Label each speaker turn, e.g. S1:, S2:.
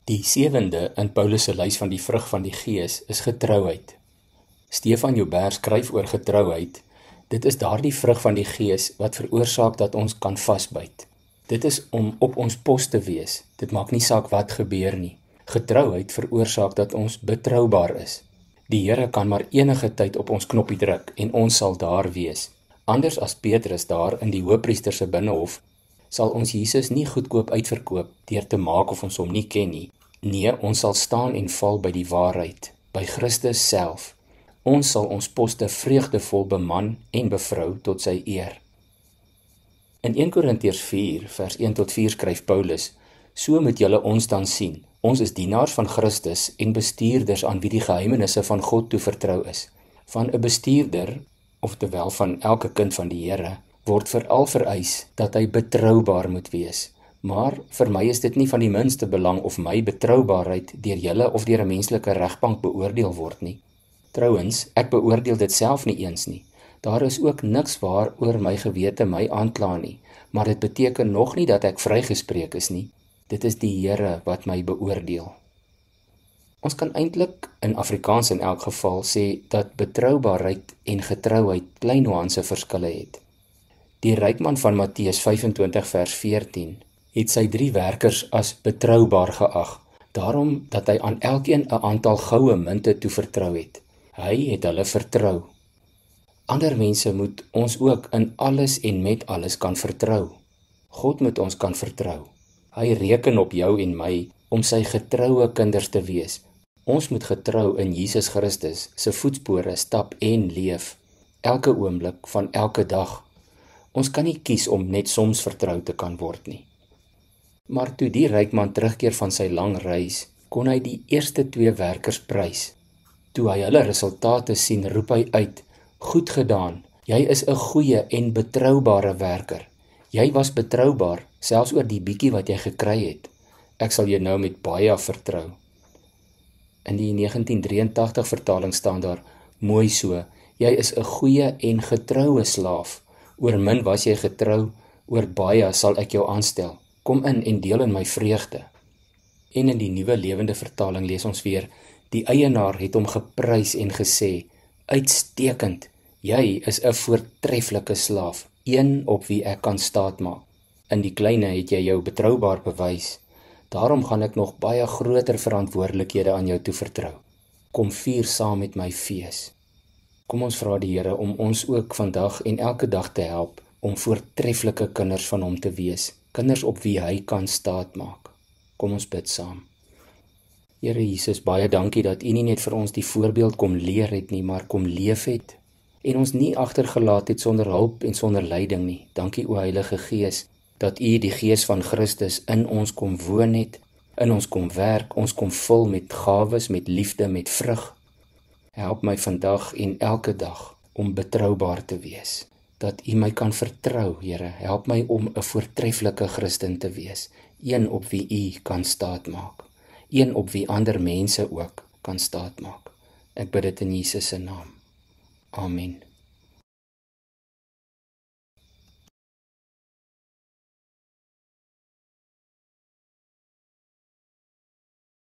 S1: Die 7de in Paulus se lys van die vrug van die Gees is getrouheid. Stefan Joubert skryf oor getrouheid. Dit is daardie vrug van die Gees wat veroorsaak dat ons kan vasbyt. Dit is om op ons pos te wees. Dit maak nie saak wat gebeur nie. Getrouheid veroorsaak dat ons betroubaar is. Die Here kan maar enige tyd op ons knoppie druk en ons sal daar wees. Anders as Petrus daar in die hoëpriester se binnehof, sal ons Jesus nie goedkoop uitverkoop deur te maak of ons hom nie ken nie. Nee, ons sal staan en val by die waarheid, by Christus self. Ons sal ons poste vreugdevol beman en bevrou tot sy eer. In 1 Korintiërs 4 vers 1-4 skryf Paulus: So moet julle ons dan sien. Ons is dienaars van Christus en bestuurders aan wie die geheimenisse van God toevertrou is. Van 'n bestuurder, oftewel van elke kind van die Here, word veral vereis dat hy betroubaar moet wees. Maar vir my is dit nie van die minste belang of my betroubaarheid deur julle of deur 'n menslike regbank beoordeel word nie. Trouwens, ek beoordeel dit self nie eens nie. Daar is ook niks waaroor my gewete my aankla nie, maar dit beteken nog nie dat ek vrygespreek is nie. Dit is die Here wat my beoordeel. Ons kan eintlik in Afrikaans in elk geval sê dat betroubaarheid en getrouheid klein nuance verskille het. Die ryk man van Matteus 25 vers 14 het sy 3 werkers as betroubaar geag, daarom dat hy aan elkeen 'n aantal goue munte toevertrou het. Hy het hulle vertrou. Ander mense moet ons ook in alles en met alles kan vertrou. God moet ons kan vertrou. Hy reken op jou en my om sy getroue kinders te wees. Ons moet getrou in Jesus Christus se voetspore stap en leef, elke oomblik van elke dag. Ons kan nie kies om net soms vertrou te kan word nie. Maar toe die ryk man terugkeer van sy lang reis, kon hy die eerste 2 werkers prys. Toe hy hulle resultate sien, roep hy uit: Goed gedaan, jy is 'n goeie en betroubare werker. Jy was betroubaar, selfs oor die bietjie wat jy gekry het. Ek sal jou nou met baie vertrou. In die 1983 vertaling staan daar: Mooi so, jy is 'n goeie en getroue slaaf. Oor min was jy getrou, oor baie sal ek jou aanstel. Kom in en deel in my vreugde. En in die Nuwe Lewende Vertaling lees ons weer: Die eienaar het hom geprys en gesê: Uitstekend, jy is 'n voortreffelike slaaf, een op wie ek kan staatmaak. In die kleine het jy jou betroubaar bewys. Daarom gaan ek nog baie groter verantwoordelikhede aan jou toevertrou. Kom vier saam met my fees. Kom ons vra die Here om ons ook vandag en elke dag te help om voortreffelike kinders van hom te wees, kinders op wie hy kan staatmaak. Kom ons bid saam. Here Jesus, baie dankie dat U nie net vir ons die voorbeeld kom leer het nie, maar kom leef het en ons nie agtergelaat het sonder hulp en sonder leiding nie. Dankie o Heilige Gees, dat U die Gees van Christus in ons kom woon het, in ons kom werk, ons kom vul met gawes, met liefde, met vrug. Help my vandag en elke dag om betroubaar te wees, dat U my kan vertrou, Here. Help my om 'n voortreffelike Christen te wees, een op wie U kan staatmaak, een op wie ander mense ook kan staatmaak. Ek bid dit in Jesus se naam. Amen.